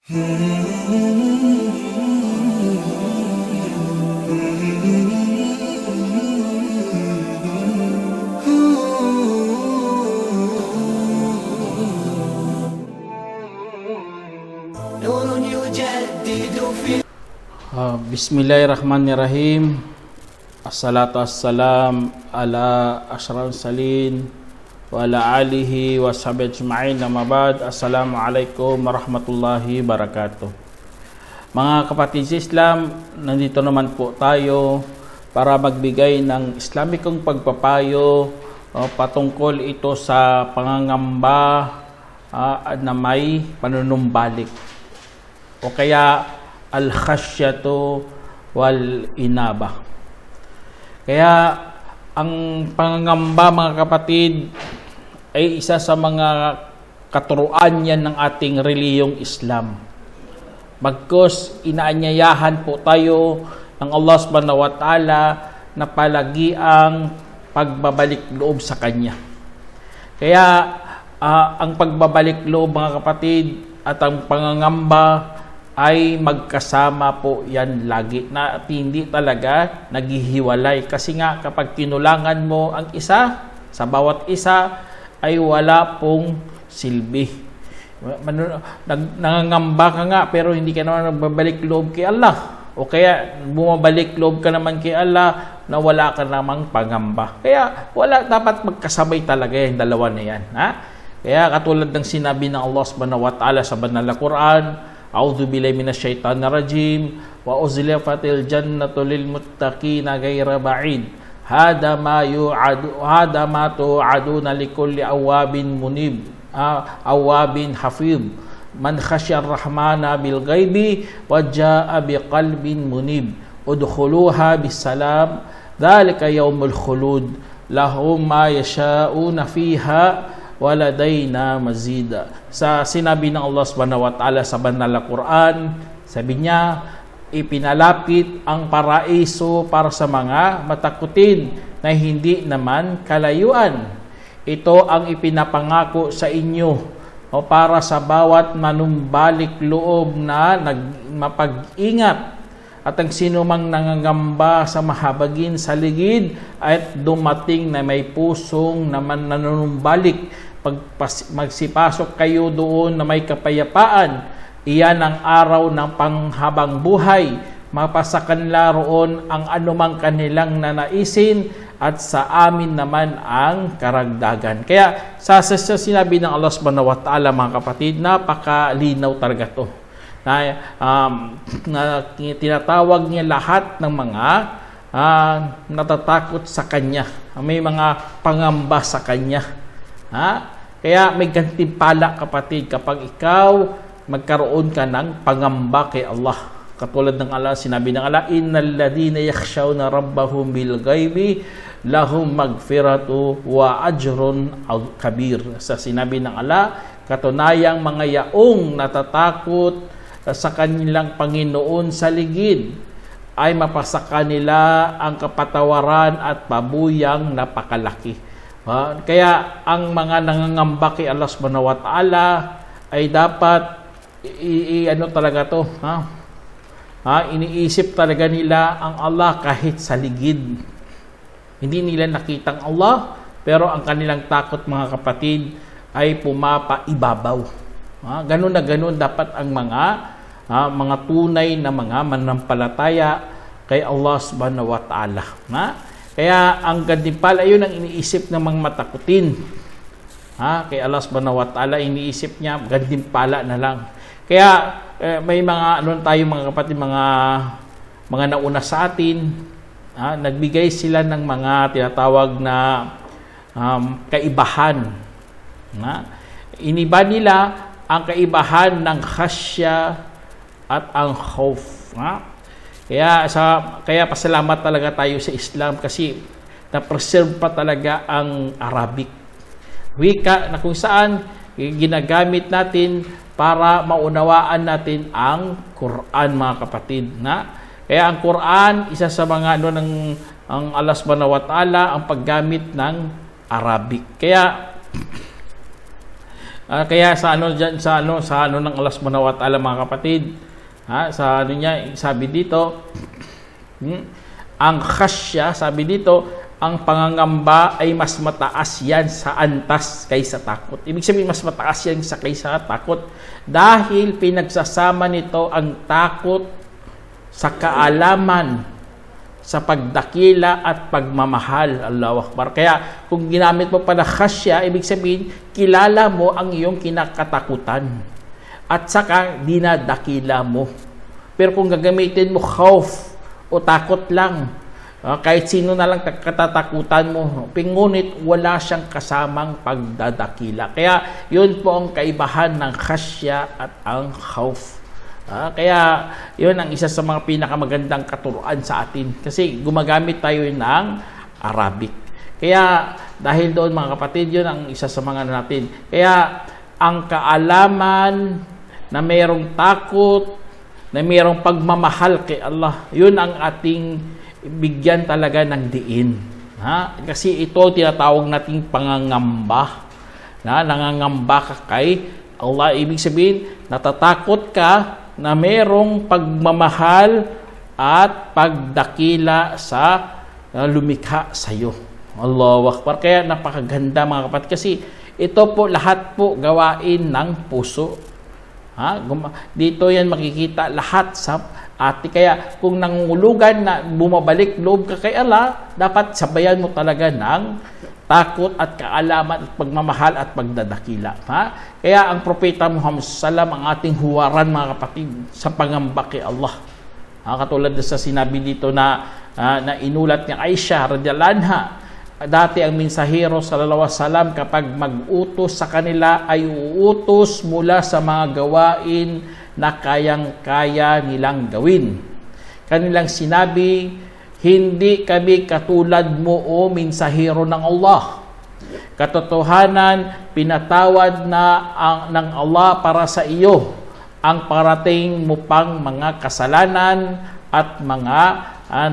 Bismillahirrahmanirrahim. Assalatu wassalam ala asyrafil mursalin wa ala alihi wa sahbihi ajma'in. Amma ba'd. Assalamualaikum warahmatullahi wabarakatuh. Mga kapatid sa Islam, nandito naman po tayo para magbigay ng Islamikong pagpapayo patungkol ito sa pangangamba na may panunumbalik o kaya al-khasyatu wal inaba. Kaya ang pangangamba, mga kapatid, ay isa sa mga katuruan yan ng ating reliyong Islam. Bagkus inaanyayahan po tayo ng Allah subhanahu wa ta'ala na palagi ang pagbabalik loob sa Kanya. Kaya ang pagbabalik loob, mga kapatid, at ang pangangamba ay magkasama po yan lagi, na hindi talaga naghihiwalay. Kasi nga kapag kinulangan mo ang isa, sa bawat isa ay wala pong silbi. Nangangamba ka nga pero hindi ka naman nagbabalik loob kay Allah. O kaya bumabalik loob ka naman kay Allah na wala ka namang pangamba. Kaya wala, dapat magkasabay talaga yung dalawa na yan. Kaya katulad ng sinabi ng Allah subhanahu wa ta'ala sa banal na Quran, A'udzu billahi minasyaitonir rajim wa uzlifatil jannatu lil muttaqina ghayra ba'id. Hada ma tu'aduna likulli awabin munib, awabin hafid. Man khasyar rahmana bil ghaibi wa jaa'a biqalbin munib. Udkhuluha bisalam. Dzalika yaumul khulud. Lahum ma yasha'una fiha waladayna mazida. Sa sinabi ng Allah subhanahu wa ta'ala sa banal na Quran, sabi niya, ipinalapit ang paraiso para sa mga matakutin na hindi naman kalayuan. Ito ang ipinapangako sa inyo o para sa bawat manumbalik loob na mapag-ingat. At ang sinumang nangangamba sa mahabagin sa ligid at dumating na may pusong naman nanunumbalik, magsipasok kayo doon na may kapayapaan. Iyan ang araw ng panghabang buhay. Mapasakanla roon ang anumang kanilang nanaisin at sa amin naman ang karagdagan. Kaya sa sinabi ng Allah subhanahu wa ta'ala, mga kapatid, napakalinaw talaga to. Na tinatawag niya lahat ng mga natatakot sa Kanya, may mga pangamba sa Kanya. Kaya may gantimpala, kapatid, kapag ikaw magkaroon ka ng pangamba kay Allah. Katulad ng Allah, sinabi ng Allah, innal ladina yakhshawna rabbahum bil ghaibi lahum magfiratu wa ajrun kabir. Sa sinabi ng Allah, katunayang mga yaong natatakot sa kanilang Panginoon sa ligid ay mapasaka nila ang kapatawaran at pabuyang napakalaki. Kaya ang mga nangangamba kay Allah subhanahu wa ta'ala ay dapat talaga to, iniisip talaga nila ang Allah kahit sa ligid. Hindi nila nakitang Allah, pero ang kanilang takot, mga kapatid, ay pumapaibabaw. Ganun na ganun dapat ang mga tunay na mga manampalataya kay Allah subhanahu wa ta'ala. Kaya ang gantimpala, yun ang iniisip ng mga matakutin. Kay Allah subhanahu wa ta'ala, iniisip niya, gantimpala na lang. Kaya may mga tayo, mga kapatid, mga nauna sa atin, nagbigay sila ng mga tinatawag na kaibahan. Iniba nila ang kaibahan ng khasya at ang khawf. Kaya pasalamat talaga tayo sa Islam kasi na-preserve pa talaga ang Arabic wika na kung saan ginagamit natin para maunawaan natin ang Quran, mga kapatid. Kaya ang Quran, isa sa mga ang Allah subhanahu wa ta'ala ang paggamit ng Arabic. Kaya Kaya sa ano diyan sa ano ng Allah Subhanahu wa Ta'ala, mga kapatid, sa ano niya, sabi dito, ang khasya, sabi dito, ang pangangamba ay mas mataas yan sa antas kaysa takot. Ibig sabihin, mas mataas yan kaysa takot. Dahil pinagsasama nito ang takot sa kaalaman, sa pagdakila at pagmamahal. Allahu Akbar. Kaya kung ginamit mo pala khasya, ibig sabihin, kilala mo ang iyong kinakatakutan. At saka, dinadakila mo. Pero kung gagamitin mo khawf o takot lang, kahit sino na lang katatakutan mo, ngunit wala siyang kasamang pagdadakila. Kaya yun po ang kaibahan ng khasya at ang khawf. Kaya yun ang isa sa mga pinakamagandang katuruan sa atin. Kasi gumagamit tayo ng Arabic. Kaya dahil doon, mga kapatid, yun ang isa sa mga natin. Kaya ang kaalaman na mayroong takot, na mayroong pagmamahal kay Allah, yun ang ating bigyan talaga ng diin. Kasi ito tinatawag nating pangangamba. Nangangamba ka kay Allah. Ibig sabihin, natatakot ka na mayroong pagmamahal at pagdakila sa lumikha sa iyo. Allahu Akbar. Kaya napakaganda, mga kapatid, kasi ito po lahat po gawain ng puso. Dito yan makikita lahat sa ati. Kaya kung nangungulugan na bumabalik loob ka kay Allah, dapat sabayan mo talaga ng takot at kaalaman at pagmamahal at pagdadakila. Kaya ang Propeta Muhammad SAW, ang ating huwaran, mga kapatid, sa pangamba kay Allah. Katulad sa sinabi dito na inulat ni Aisha radhiyallahu anha, dati ang mensahero sallallahu alaihi wasallam kapag mag-utos sa kanila ay uutos mula sa mga gawain na kayang-kaya nilang gawin. Kanilang sinabi, hindi kami katulad mo, o mensahero ng Allah. Katotohanan, pinatawad na ng Allah para sa iyo ang parating mo pang mga kasalanan at mga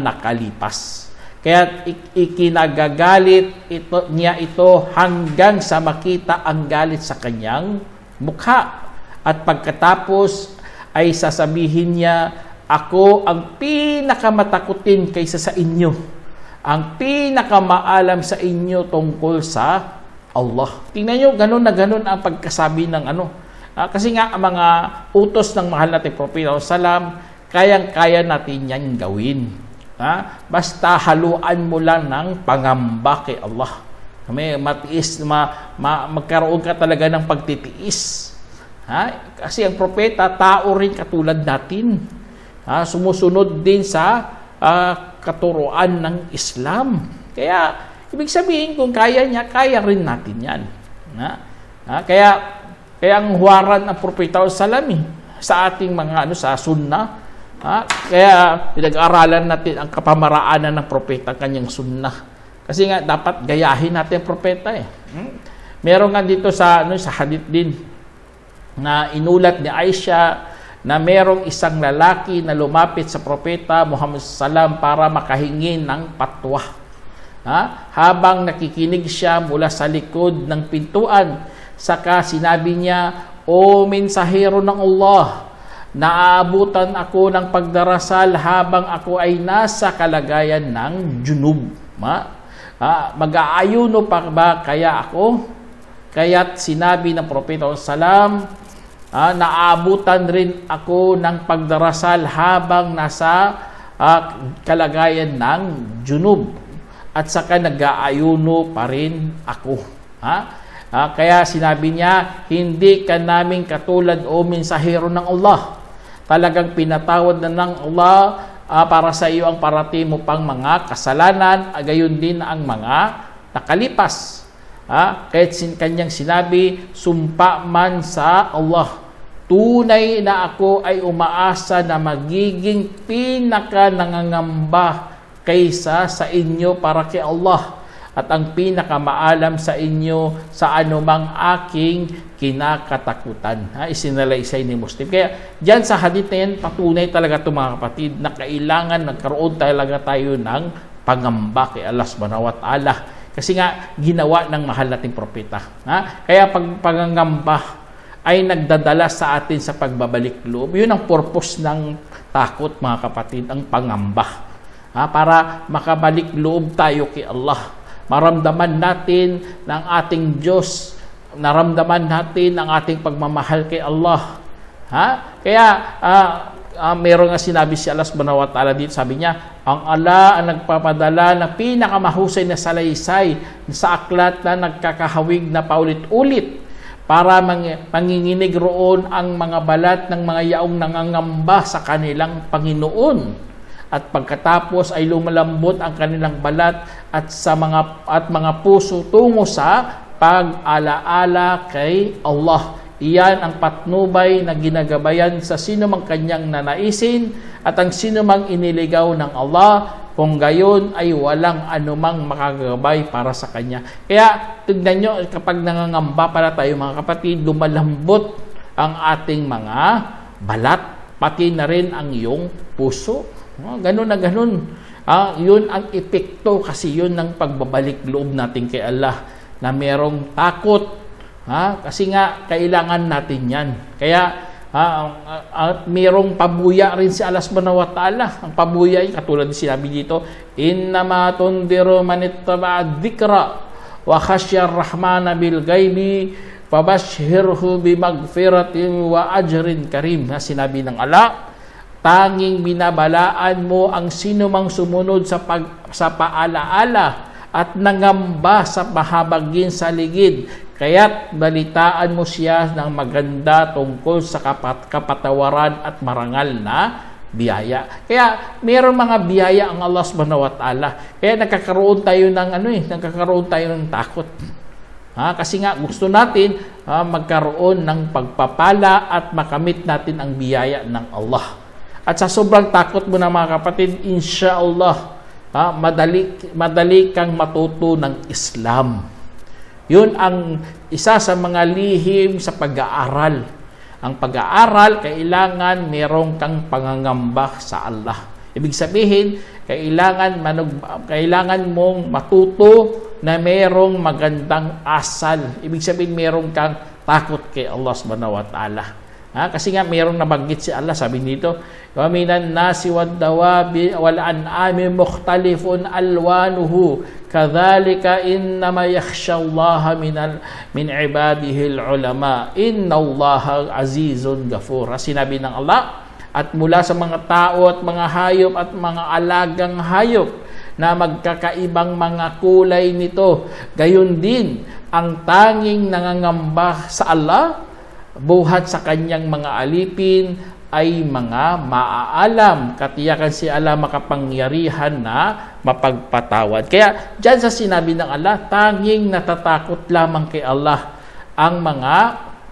nakalipas. Kaya ikinagagalit niya ito hanggang sa makita ang galit sa kanyang mukha. At pagkatapos ay sasabihin niya, ako ang pinakamatakutin kaysa sa inyo, ang pinakamaalam sa inyo tungkol sa Allah. Tingnan nyo, ganun na ganun ang pagkasabi ng ano. Kasi nga, ang mga utos ng mahal natin Propeta Salam, kayang-kaya natin yan gawin. Basta haluan mo lang ng pangamba kay Allah. May matiis, magkaroon ka talaga ng pagtitiis. Kasi ang propeta, tao rin katulad natin. Sumusunod din sa katuruan ng Islam. Kaya, ibig sabihin, kung kaya niya, kaya rin natin yan. Kaya ang huwaran ng Propeta Salam sa ating mga sa sunnah. Kaya pinag-aralan natin ang kapamaraanan ng propeta, kanyang sunnah. Kasi nga dapat gayahin natin ang propeta Meron nga dito sa hadith din na inulat ni Aisha na merong isang lalaki na lumapit sa propeta Muhammad sallam para makahingi ng patwa. Habang nakikinig siya mula sa likod ng pintuan, saka sinabi niya, "O mensahero ng Allah, naaabutan ako ng pagdarasal habang ako ay nasa kalagayan ng junub. Mag-aayuno pa ba kaya ako?" Kaya't sinabi ng Propeta Salam, naaabutan rin ako ng pagdarasal habang nasa kalagayan ng junub. At saka nag-aayuno pa rin ako. Kaya sinabi niya, hindi ka namin katulad, o mensahero ng Allah. Talagang pinatawad na ng Allah para sa iyo ang parating mo pang mga kasalanan, gayon din ang mga nakalipas. Kahit kanyang sinabi, sumpa man sa Allah, tunay na ako ay umaasa na magiging pinaka nangangamba kaysa sa inyo para kay Allah, at ang pinakamaalam sa inyo sa anumang aking kinakatakutan. Isinalaysay ni Muslim. Kaya dyan sa hadith na yan, patunay talaga ito, mga kapatid, na kailangan nagkaroon talaga tayo ng pangamba kay Allah subhanahu wa ta'ala. Kasi nga, ginawa ng mahal nating propeta. Kaya pangangamba ay nagdadala sa atin sa pagbabalik loob. Yun ang purpose ng takot, mga kapatid, ang pangamba. Para makabalik loob tayo kay Allah. Maramdaman natin ng ating Diyos, naramdaman natin ang ating pagmamahal kay Allah. Kaya, meron nga sinabi si Allah subhanahu wa ta'ala dito, sabi niya, ang Allah ang nagpapadala na pinakamahusay na salaysay sa aklat na nagkakahawig na paulit-ulit para manginginig roon ang mga balat ng mga yaong nangangamba sa kanilang Panginoon. At pagkatapos ay lumalambot ang kanilang balat at mga puso tungo sa pag-alaala kay Allah. Iyan ang patnubay na ginagabayan sa sino mang kanyang nanaisin at ang sino mang iniligaw ng Allah, kung gayon ay walang anumang makagabay para sa kanya. Kaya tignan nyo, kapag nangangamba para tayo mga kapatid, lumalambot ang ating mga balat, pati na rin ang iyong puso. Ganun na ganun. Yun ang epekto, kasi yun ng pagbabalik loob natin kay Allah, na merong takot. Kasi nga, kailangan natin yan. Kaya, merong pabuya rin si Allah subhanahu wa ta'ala. Ang pabuya ay katulad din sinabi dito, innama tundiru man ittaba'a dzikra wa khashya ar-rahmana bil ghaibi fabashshirhu bimagfiratin wa ajrin karim. Sinabi ng Allah, tanging binabalaan mo ang sino mang sumunod sa paalaala at nangamba sa mahabagin sa ligid. Kaya't balitaan mo siya ng maganda tungkol sa kapatawaran at marangal na biyaya. Kaya mayroong mga biyaya ang Allah subhanahu wa ta'ala. Kaya nagkakaroon tayo ng takot. Kasi nga gusto natin magkaroon ng pagpapala at makamit natin ang biyaya ng Allah. At sa sobrang takot mo na mga kapatid, insyaallah, madali kang matuto ng Islam. Yun ang isa sa mga lihim sa pag-aaral. Ang pag-aaral, kailangan merong kang pangangamba sa Allah. Ibig sabihin, kailangan mong matuto na merong magandang asal. Ibig sabihin, merong kang takot kay Allah subhanahu wa ta'ala. Kasi nga mayroong nabanggit si Allah, sabi dito, wa minan nasi wad dawabi wal an'ami mukhtalifun alwanuhu kadhalika innama yakhshallaha min ibadihi ulama innallaha azizun ghafur. Sinabi ng Allah, at mula sa mga tao at mga hayop at mga alagang hayop na magkakaibang mga kulay nito, gayon din ang tanging nangangamba sa Allah buhat sa kanyang mga alipin ay mga maaalam. Katiyakan si Allah makapangyarihan na mapagpatawad. Kaya dyan sa sinabi ng Allah, tanging natatakot lamang kay Allah ang mga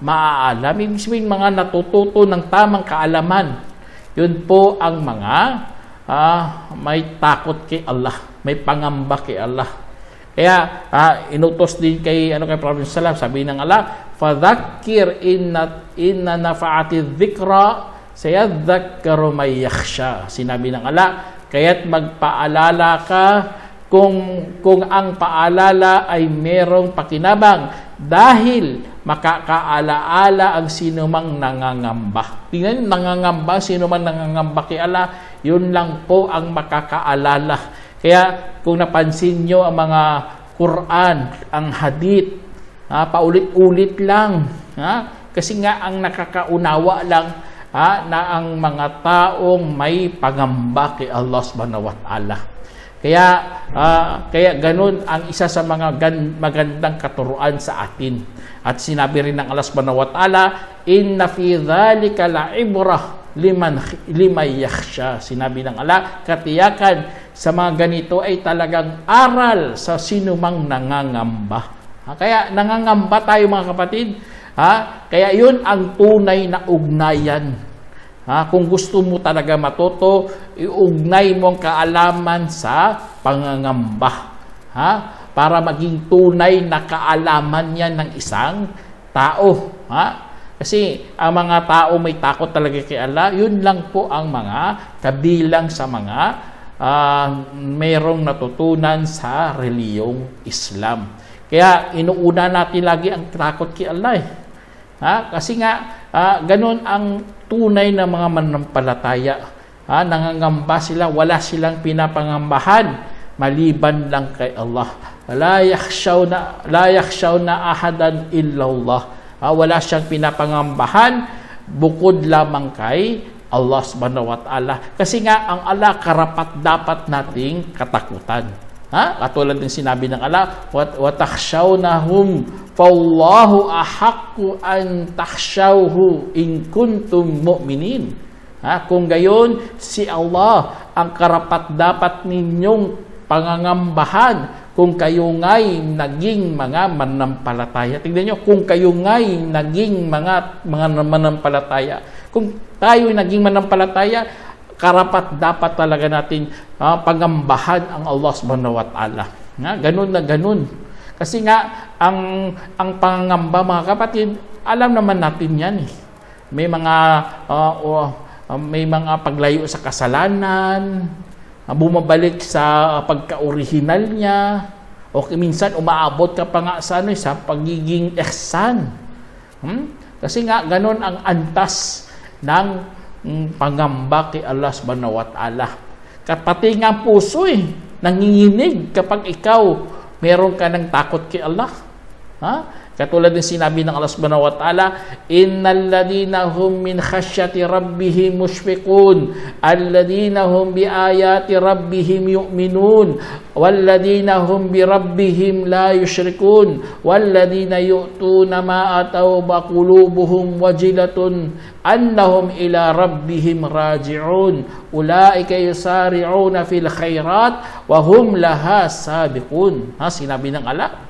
maaalam. Ibig sabihin, mga natututo ng tamang kaalaman. Yun po ang mga may takot kay Allah, may pangamba kay Allah. Kaya inutos din kay Prophet sallallahu, sabi ng Allah, fadhakkir inna nafa'ati dhikra sayadhakkaru may yakhsha. Sinabi ng Allah, kaya't magpaalala ka kung ang paalala ay merong pakinabang, dahil makakaalaala ang sinumang nangangamba. Tingnan, nangangamba, sinumang nangangamba kay Allah, yun lang po ang makakaalala. Kaya kung napansin nyo ang mga Quran, ang hadith, paulit-ulit lang. Kasi nga ang nakakaunawa lang na ang mga taong may pangamba kay Allah subhanahu wa ta'ala. Kaya ganun ang isa sa mga magandang katuruan sa atin. At sinabi rin ng Allah subhanahu wa ta'ala, inna fi dhalika la'ibrah liman yakhsha. Sinabi ng Allah, katiyakan sa mga ganito ay talagang aral sa sinumang nangangamba. Kaya nangangamba tayo mga kapatid. Kaya yun ang tunay na ugnayan. Kung gusto mo talaga matuto, iugnay mo ang kaalaman sa pangangamba. Para maging tunay na kaalaman yan ng isang tao. Kasi ang mga tao may takot talaga kay Allah, yun lang po ang mga kabilang sa mga mayroong natutunan sa reliyong Islam. Kaya inuuna natin lagi ang takot kay Allah eh. Kasi nga ganun ang tunay na mga mananampalataya. Nangangamba sila, wala silang pinapangambahan maliban lang kay Allah. La yakhshawna ahadan illa Allah. Wala siyang pinapangambahan bukod lamang kay Allah subhanahu wa ta'ala. Kasi nga ang Allah karapat dapat nating katakutan. Katulad ng sinabi ng Allah, wa takhshawnahum fallahu ahaqqu an takhshawhu in kuntum mu'minin. Kung gayon, si Allah ang karapat dapat ninyong pangangambahan kung kayo nga'y naging mga manampalataya. Tingnan nyo, kung kayo nga'y naging mga manampalataya. Kung tayo naging manampalataya, karapat dapat talaga natin pangambahan ang Allah subhanahu wa ta'ala. Ganun na ganun. Kasi nga, ang pangangamba, mga kapatid, alam naman natin yan eh. May mga paglayo sa kasalanan, bumabalik sa pagka-original niya, o minsan umaabot ka pa nga sa pagiging ihsan. Kasi nga, ganun ang antas ng pangamba kay Allah subhanahu wa ta'ala. Pati nga puso nanginginig kapag ikaw meron ka ng takot kay Allah. Katulad ng sinabi ng Allah subhanahu wa ta'ala, innal ladina hum min khasyati rabbihim mushfiqun, alladina hum bi ayati rabbihim yu'minun, walladina hum bi rabbihim la yushrikun, walladina yu'tuna ma ataw wa qulubuhum wajilatun annahum ila rabbihim raji'un, ulaika yusari'una fil khairat wa hum laha sabiqun. Sinabi ng Allah,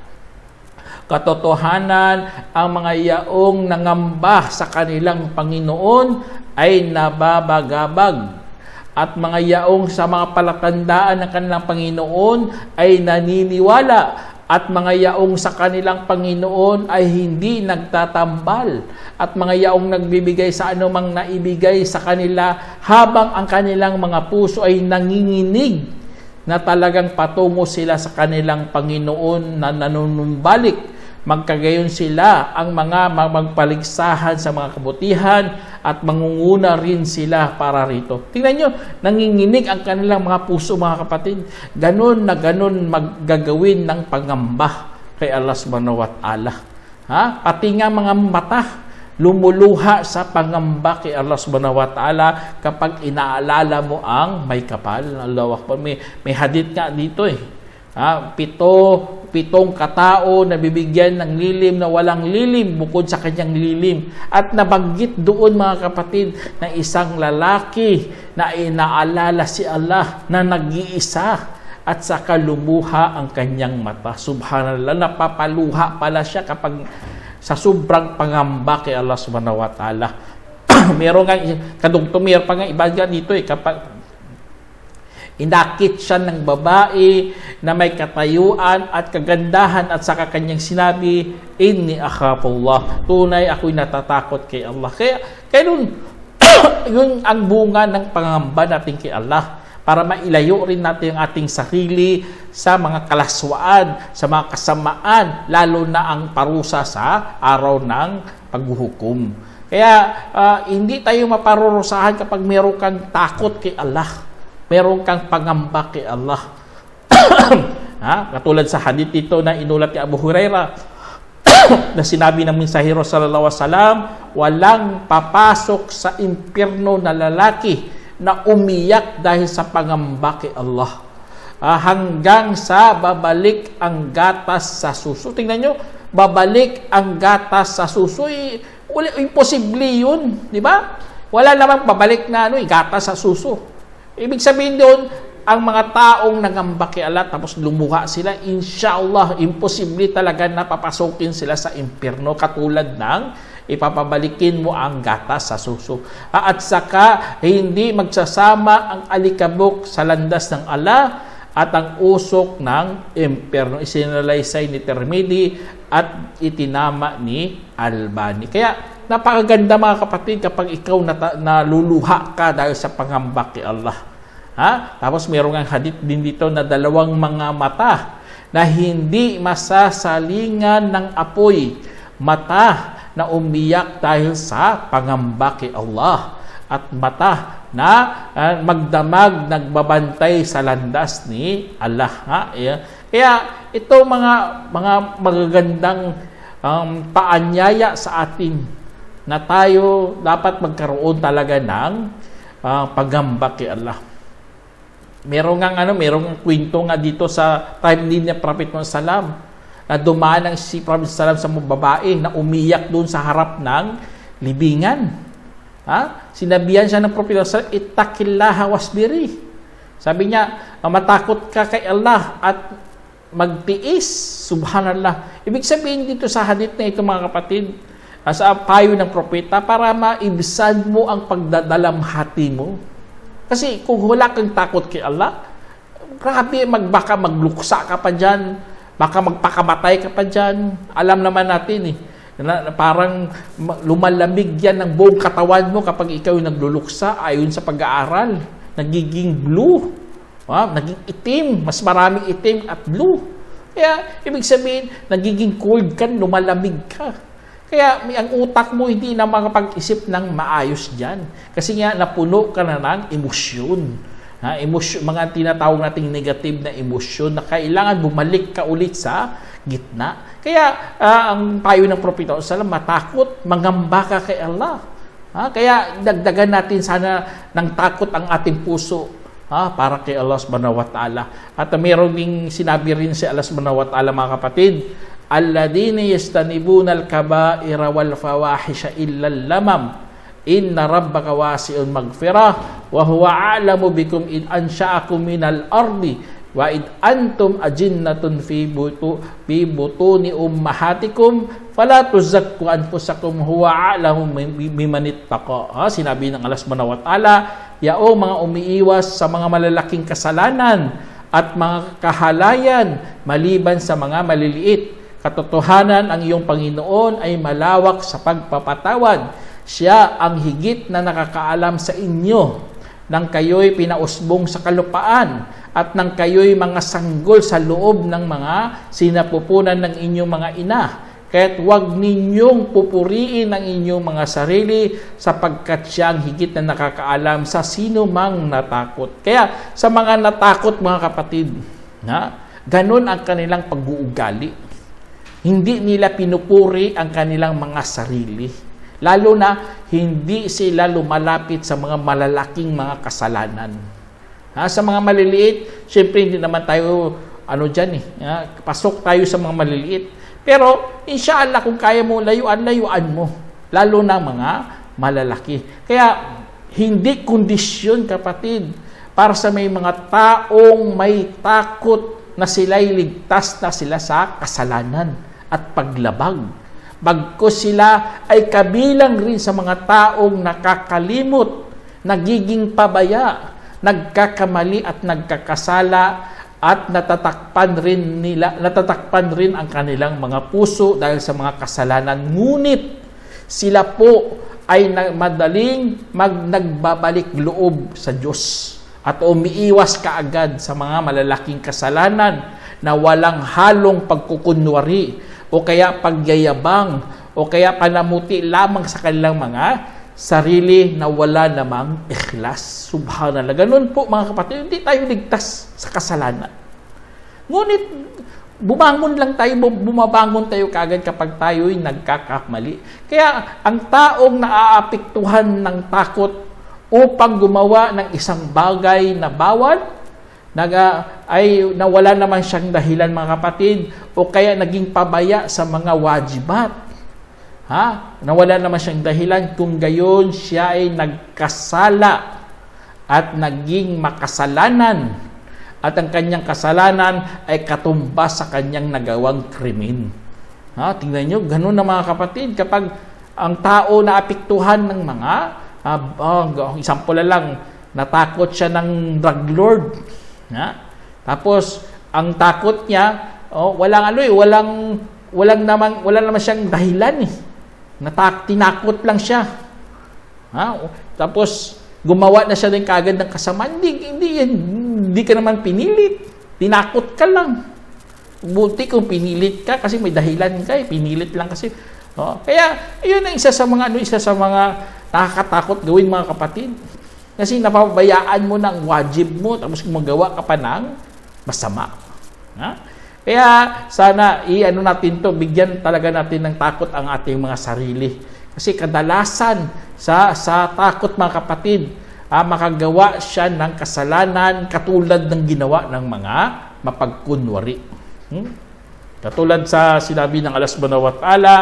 katotohanan, ang mga yaong nangamba sa kanilang Panginoon ay nababagabag. At mga yaong sa mga palatandaan ng kanilang Panginoon ay naniniwala. At mga yaong sa kanilang Panginoon ay hindi nagtatambal. At mga yaong nagbibigay sa anumang naibigay sa kanila habang ang kanilang mga puso ay nanginginig na talagang patungo sila sa kanilang Panginoon na nanunumbalik. Magkagayon sila ang mga magpaligsahan sa mga kabutihan at mangunguna rin sila para rito. Tingnan nyo, nanginginig ang kanilang mga puso, mga kapatid. Ganon na ganon maggagawin ng pangamba kay Allah subhanahu wa ta'ala. Pati nga mga mata lumuluha sa pangamba kay Allah subhanahu wa ta'ala kapag inaalala mo ang may kapal. Allahu Akbar. May hadith nga dito pitong katao na bibigyan ng lilim na walang lilim bukod sa kanyang lilim. At nabanggit doon, mga kapatid, na isang lalaki na inaalala si Allah na nag-iisa at saka lumuha ang kanyang mata. Subhanallah, napapaluha pala siya kapag sa sobrang pangamba kay Allah subhanahu wa ta'ala. Meron nga kadugtumir pa nga iba dito kapag inakit siya ng babae na may katayuan at kagandahan at saka kanyang sinabi, inni akhafullah, tunay ako'y natatakot kay Allah. Kaya yun ang bunga ng pangamba natin kay Allah, para mailayo rin natin ang ating sarili sa mga kalaswaan, sa mga kasamaan, lalo na ang parusa sa araw ng paghuhukom. Kaya hindi tayo maparurusahan kapag meron kang takot kay Allah. Meron kang pangamba kay Allah. Katulad sa hadith ito na inulat ni Abu Hurairah na sinabi ng mensahero sallallahu alaihi wasallam, walang papasok sa impyerno na lalaki na umiyak dahil sa pangamba kay Allah hanggang sa babalik ang gatas sa suso. Tingnan nyo, babalik ang gatas sa suso. Imposible yun, di ba? Wala namang babalik na gatas sa suso. Ibig sabihin doon, ang mga taong nangamba kay Allah tapos lumuha sila, inshallah, imposible talaga na papasokin sila sa impyerno, katulad ng ipapabalikin mo ang gatas sa suso. At saka, hindi magsasama ang alikabok sa landas ng Allah at ang usok ng impyerno. Isinalaysay ni Tirmidhi at itinama ni Albani. Kaya, napakaganda, mga kapatid, kapag ikaw naluluha ka dahil sa pangamba kay Allah. Tapos mayroong ang hadith din dito na dalawang mga mata na hindi masasalingan ng apoy. Mata na umiyak dahil sa pangamba kay Allah. At mata na magdamag, nagbabantay sa landas ni Allah. Kaya ito mga magagandang paanyaya sa atin na tayo dapat magkaroon talaga ng paggamba kay Allah. Merong kwento nga dito sa time din ni Prophet Muhammad sallam na dumaan ang si Prophet sallam sa mga babae na umiyak doon sa harap ng libingan. Sinabihan siya ng Prophet sallam, ittaqillaha wasbiri. Sabi niya, matakot ka kay Allah at magtiis. Subhanallah. Ibig sabihin dito sa hadith na ito mga kapatid, sa payo ng propeta, para maibsan mo ang pagdadalamhati mo. Kasi kung wala kang takot kay Allah, grabe, baka magluksa ka pa dyan, baka magpakamatay ka pa dyan. Alam naman natin na parang lumalamig yan ng buong katawan mo kapag ikaw yung nagluluksa ayon sa pag-aaral. Nagiging blue, naging itim, mas maraming itim at blue. Kaya, ibig sabihin, nagiging cold ka, lumalamig ka. Kaya ang utak mo hindi na makapag-isip ng maayos dyan. Kasi nga napuno ka na ng emosyon. Emosyon, mga tinatawag nating negative na emosyon na kailangan bumalik ka ulit sa gitna. Kaya ang payo ng Propeta sallallahu matakot, mangamba ka kay Allah. Kaya dagdagan natin sana ng takot ang ating puso para kay Allah subhanahu wa ta'ala. At mayroon ding sinabi rin si Allah subhanahu wa ta'ala mga kapatid, alladhina yastanibuna al-kaba'ira wal fawahisha illa al-lamam inna rabbaka wasi'un maghfirah wa huwa a'lamu bikum in ansha'akum minal ardi wa id antum ajinnatun fi butuni ummahatikum fala tuzakku anfusakum huwa a'lamu biman ittaqa. Sinabi ng Allah subhanahu wa ta'ala, yao mga umiiwas sa mga malalaking kasalanan at mga kahalayan maliban sa mga maliliit. Katotohanan, ang iyong Panginoon ay malawak sa pagpapatawad. Siya ang higit na nakakaalam sa inyo nang kayo'y pinausbong sa kalupaan at nang kayo'y mga sanggol sa loob ng mga sinapupunan ng inyong mga ina. Kaya't huwag ninyong pupuriin ang inyong mga sarili sapagkat siya ang higit na nakakaalam sa sino mang natakot. Kaya sa mga natakot mga kapatid, ganun ang kanilang pag-uugali. Hindi nila pinupuri ang kanilang mga sarili. Lalo na, hindi sila lumalapit sa mga malalaking mga kasalanan. Sa mga maliliit, syempre hindi naman tayo, pasok tayo sa mga maliliit. Pero, inshallah, kung kaya mo layuan mo. Lalo na mga malalaki. Kaya, hindi kondisyon, kapatid, para sa may mga taong may takot na sila'y ligtas na sila sa kasalanan at paglabag. Bagkus sila ay kabilang rin sa mga taong nakakalimot, nagiging pabaya, nagkakamali at nagkakasala at natatakpan rin ang kanilang mga puso dahil sa mga kasalanan. Ngunit sila po ay madaling nagbabalik loob sa Diyos at umiiwas kaagad sa mga malalaking kasalanan na walang halong pagkukunwari o kaya pagyayabang o kaya panamuti lamang sa kanilang mga sarili na wala namang ikhlas. Subhanallah. Ganun po mga kapatid, hindi tayo ligtas sa kasalanan. Ngunit bumabangon tayo kagad kapag tayo'y nagkakamali. Kaya ang taong naaapektuhan ng takot upang gumawa ng isang bagay na bawal, nawala naman siyang dahilan mga kapatid o kaya naging pabaya sa mga wajibat. Nawala naman siyang dahilan, kung gayon siya ay nagkasala at naging makasalanan at ang kanyang kasalanan ay katumbas sa kanyang nagawang krimen. Tingnan nyo, ganun na mga kapatid, kapag ang tao na apektuhan ng mga example lang, natakot siya ng drug lord. Tapos ang takot niya, wala naman siyang dahilan tinakot lang siya. Tapos gumawa na siya din kagad ng kasama. Hindi hindi ka naman pinilit. Tinakot ka lang. Buti kung pinilit ka kasi may dahilan ka, pinilit lang kasi. Kaya, yun ang isa sa mga nakakatakot gawin, mga kapatid. Kasi napabayaan mo ng wajib mo, tapos gumagawa ka pa ng masama. Kaya, sana, natin to, bigyan talaga natin ng takot ang ating mga sarili. Kasi kadalasan sa takot, mga kapatid, makagawa siya ng kasalanan katulad ng ginawa ng mga mapagkunwari. Katulad sa sinabi ng Allah Subhanahu wa Ta'ala,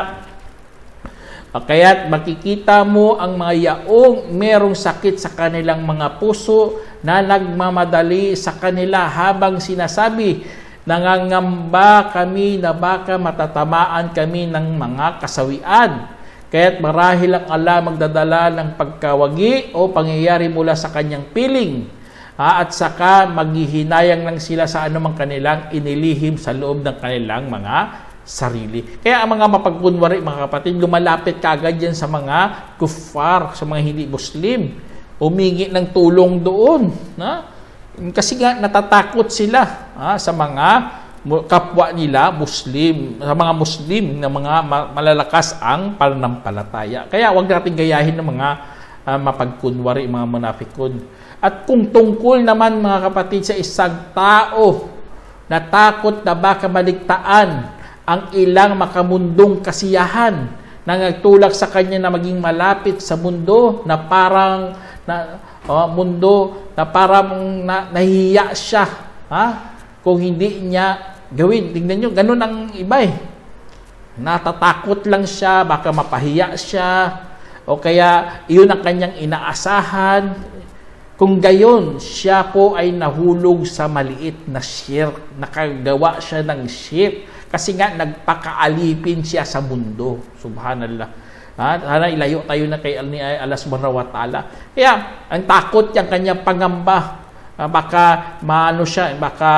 kaya't makikita mo ang mga yaong merong sakit sa kanilang mga puso na nagmamadali sa kanila habang sinasabi, nangangamba kami na baka matatamaan kami ng mga kasawian. Kaya't marahil ang Allah magdadala ng pagkawagi o pangyayari mula sa kanyang piling. At saka maghihinayang lang sila sa anumang kanilang inilihim sa loob ng kanilang mga sarili. Kaya ang mga mapagkunwari, mga kapatid, lumalapit kaagad yan sa mga kuffar, sa mga hindi Muslim. Humingi ng tulong doon. Kasi nga natatakot sila sa mga kapwa nila Muslim, sa mga Muslim na mga malalakas ang pananampalataya. Kaya huwag natin gayahin ng mga mapagkunwari, mga munafikun. At kung tungkol naman, mga kapatid, sa isang tao na takot na baka maligtaan ang ilang makamundong kasiyahan na nagtulak sa kanya na maging malapit sa mundo na parang nahihiya siya kung hindi niya gawin. Tingnan nyo, ganun ang iba natatakot lang siya, baka mapahiya siya, o kaya iyon ang kanyang inaasahan. Kung gayon, siya po ay nahulog sa maliit na shirk, nakagawa siya ng shirk, kasi nga nagpakaalipin siya sa mundo. Subhanallah. Sana ilayo tayo na kay Allah Subhanahu wa Ta'ala. Kaya, ang takot yung kanyang pangamba. Baka maano siya, baka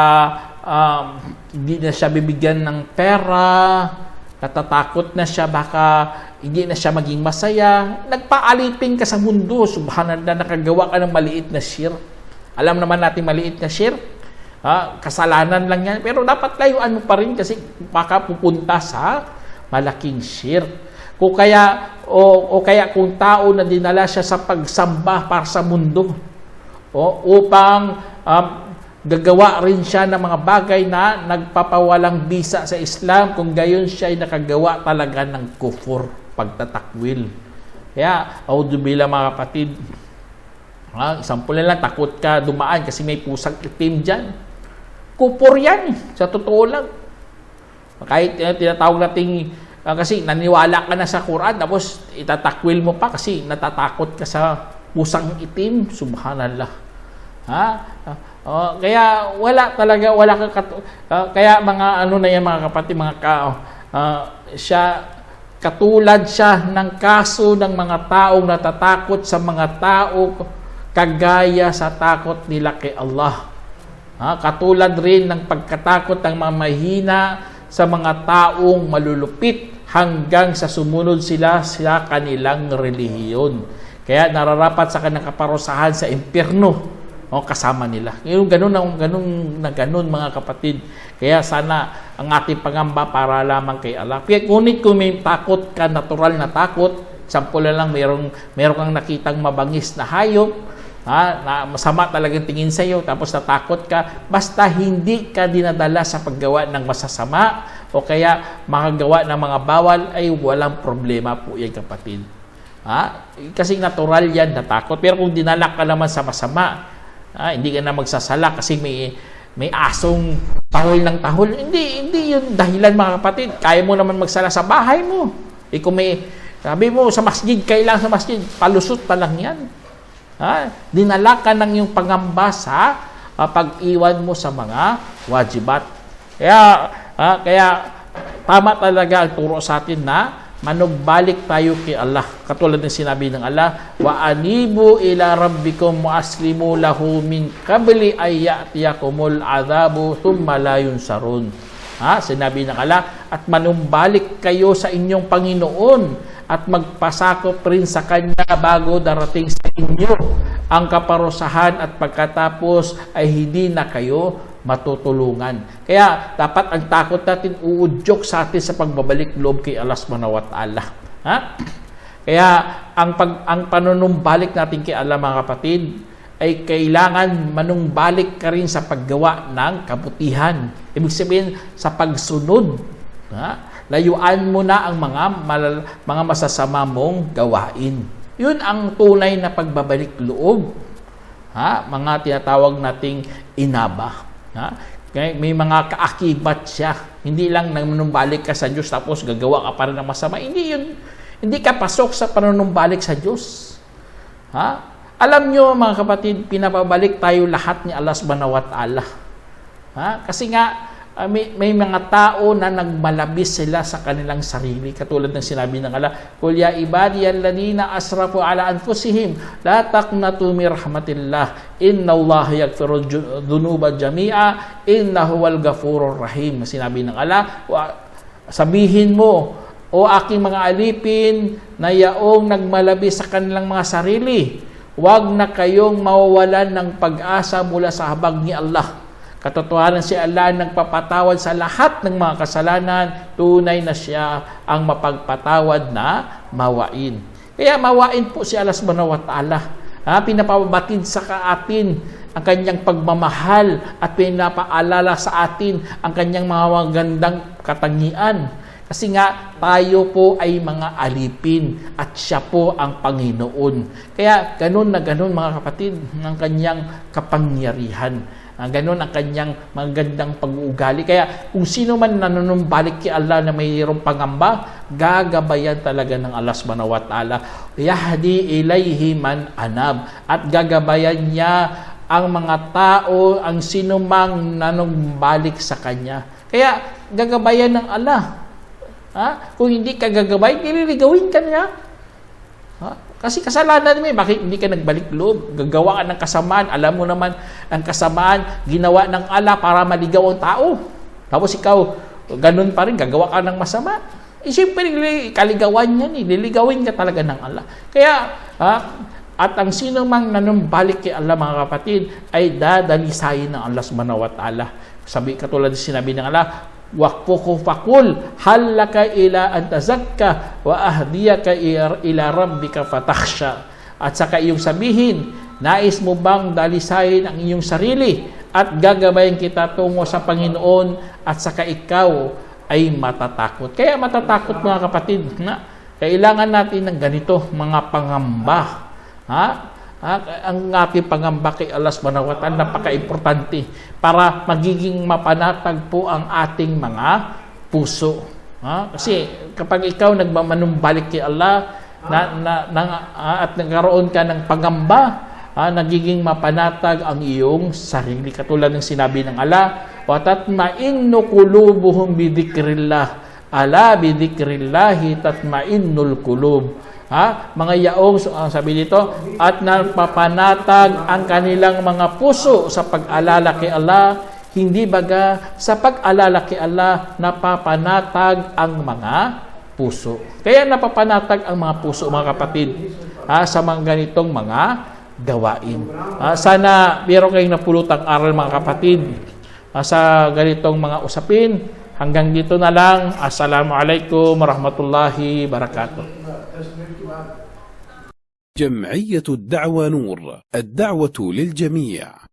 hindi na siya bibigyan ng pera, natatakot na siya, baka hindi na siya maging masaya. Nagpaalipin ka sa mundo. Subhanallah, nakagawa ka ng maliit na shirk. Alam naman natin maliit na shirk. Kasalanan lang yan. Pero dapat layuan mo pa rin kasi baka pupunta sa malaking shirk. O kaya kung tao na dinala siya sa pagsamba para sa mundo, upang gagawa rin siya ng mga bagay na nagpapawalang bisa sa Islam, kung gayon siya ay nakagawa talaga ng kufur, pagtatakwil. Kaya, auzubillah, mga kapatid, example na lang, takot ka dumaan kasi may pusang itim dyan. Kufur yan, sa totoo lang. Kahit tinatawag natin, kasi naniwala ka na sa Quran, tapos itatakwil mo pa kasi natatakot ka sa pusang itim. Subhanallah. Kaya wala kaya mga mga kapatid, katulad siya ng kaso ng mga taong natatakot sa mga tao kagaya sa takot nila kay Allah. Katulad rin ng pagkatakot ng mga mahina sa mga taong malulupit hanggang sa sumunod sila sa kanilang relihiyon. Kaya nararapat sa kanilang kaparusahan sa impyerno kasama nila. Ganun mga kapatid. Kaya sana ang ating pangamba para lamang kay Allah. Ngunit kung may takot ka, natural na takot, sample na lang, meron kang nakitang mabangis na hayop, na masama talagang tingin sa iyo, tapos natakot ka, basta hindi ka dinadala sa paggawa ng masasama o kaya makagawa ng mga bawal, ay walang problema po yan, kapatid. Kasi natural yan, natakot. Pero kung dinala ka naman sa masama, hindi ka na magsasala kasi may asong tahol ng tahol, hindi yun dahilan, mga kapatid. Kaya mo naman magsala sa bahay mo. Kung sabi mo sa masjid, kailangan sa masjid, palusot pa lang yan. Dinala ka ng yung pangamba sa pag-iwan mo sa mga wajibat. Kaya tama talaga ang turo sa atin na manugbalik tayo kay Allah. Katulad ng sinabi ng Allah, wa anibu ila rabbikum wa aslimu lahu min qabli ay ya'tiyakumul adhabu thumma la yunsarun. Sinabi ng Allah, at manumbalik kayo sa inyong Panginoon at magpasakop rin sa Kanya bago darating sa inyo ang kaparusahan at pagkatapos ay hindi na kayo matutulungan. Kaya dapat ang takot natin uudyok sa atin sa pagbabalik loob kay Allah subhanahu wa ta'ala. Kaya ang panunumbalik natin kay Allah, mga kapatid, ay kailangan manumbalik ka rin sa paggawa ng kabutihan. Ibig sabihin, sa pagsunod. Layuan mo na ang mga masasama mong gawain. Yun ang tunay na pagbabalik loob. Mga tinatawag nating inaba. May mga kaakibat siya. Hindi lang nanumbalik ka sa Diyos tapos gagawa ka pa rin ng masama. Hindi ka pasok sa panunumbalik sa Diyos. Alam nyo, mga kapatid, pinapabalik tayo lahat ni Allah subhanahu wa ta'ala. Kasi nga, may mga tao na nagmalabis sila sa kanilang sarili. Katulad ng sinabi ng Allah, "Qul ya ibadiyalladhina asrafu ala anfusihim, la taqnatu min rahmatillah, innallaha yaghfiru dhunuba jami'a, innahu huwal ghafurur rahim." Sinabi ng Allah, sabihin mo, o aking mga alipin na yaong nagmalabis sa kanilang mga sarili, huwag na kayong mawawalan ng pag-asa mula sa habag ni Allah. Katotohanan si Allah nagpapatawad sa lahat ng mga kasalanan, tunay na siya ang mapagpatawad na mawain. Kaya mawain po si Allah subhanahu wa ta'ala. Pinapabatid sa atin ang kanyang pagmamahal at pinapaalala sa atin ang kanyang mga magandang katangian. Kasi nga, tayo po ay mga alipin at siya po ang Panginoon. Kaya ganun na ganun, mga kapatid, ng kanyang kapangyarihan. Ganun ang kanyang magandang pag-uugali. Kaya kung sino man nanunumbalik kay Allah na mayroong pangamba, gagabayan talaga ng Allah subhanahu wa ta'ala. Yahdi ilayhi man anab. At gagabayan niya ang mga tao, ang sino mang nanumbalik sa kanya. Kaya gagabayan ng Allah. Kung hindi ka gagabay, nililigawin ka niya. Kasi kasalanan mo, bakit hindi ka nagbalik loob? Gagawa ka ng kasamaan. Alam mo naman, ang kasamaan, ginawa ng Allah para maligaw ang tao. Tapos ikaw, ganun pa rin, gagawa ka ng masama. Siyempre, kaligawan yan. Liligawin ka talaga ng Allah. Kaya, at ang sino mang nanumbalik kay Allah, mga kapatid, ay dadalisayin ng Allah subhanahu wa ta'ala. Katulad sinabi ng Allah, waqfuhu faqul hal laka ila an tazakka wa ahdiyaka ila rabbika fatakhsha. At saka iyong sabihin, nais mo bang dalisayin ang iyong sarili at gagabayan kita tungo sa Panginoon at saka ikaw ay matatakot. Kaya matatakot, mga kapatid, na kailangan natin ng ganito, mga pangamba. Ang ating pangamba kay Allah subhanahu wa ta'ala, napaka-importante para magiging mapanatag po ang ating mga puso. Kasi kapag ikaw nagmamanumbalik kay Allah at nagkaroon ka ng pangamba, nagiging mapanatag ang iyong sarili. Katulad ng sinabi ng Allah, wa tatma'innu qulubuhum bi dzikrillah, ala bi dzikrillahi tatma'innul qulub. Mga yaong, sabi dito, at napapanatag ang kanilang mga puso sa pag-alala kay Allah. Hindi baga sa pag-alala kay Allah napapanatag ang mga puso. Kaya napapanatag ang mga puso, mga kapatid, sa mga ganitong mga gawain. Sana meron kayong napulutang aral, mga kapatid, sa ganitong mga usapin. Hanggang dito na lang. Assalamualaikum warahmatullahi wabarakatuh. جمعية الدعوة نور، الدعوة للجميع.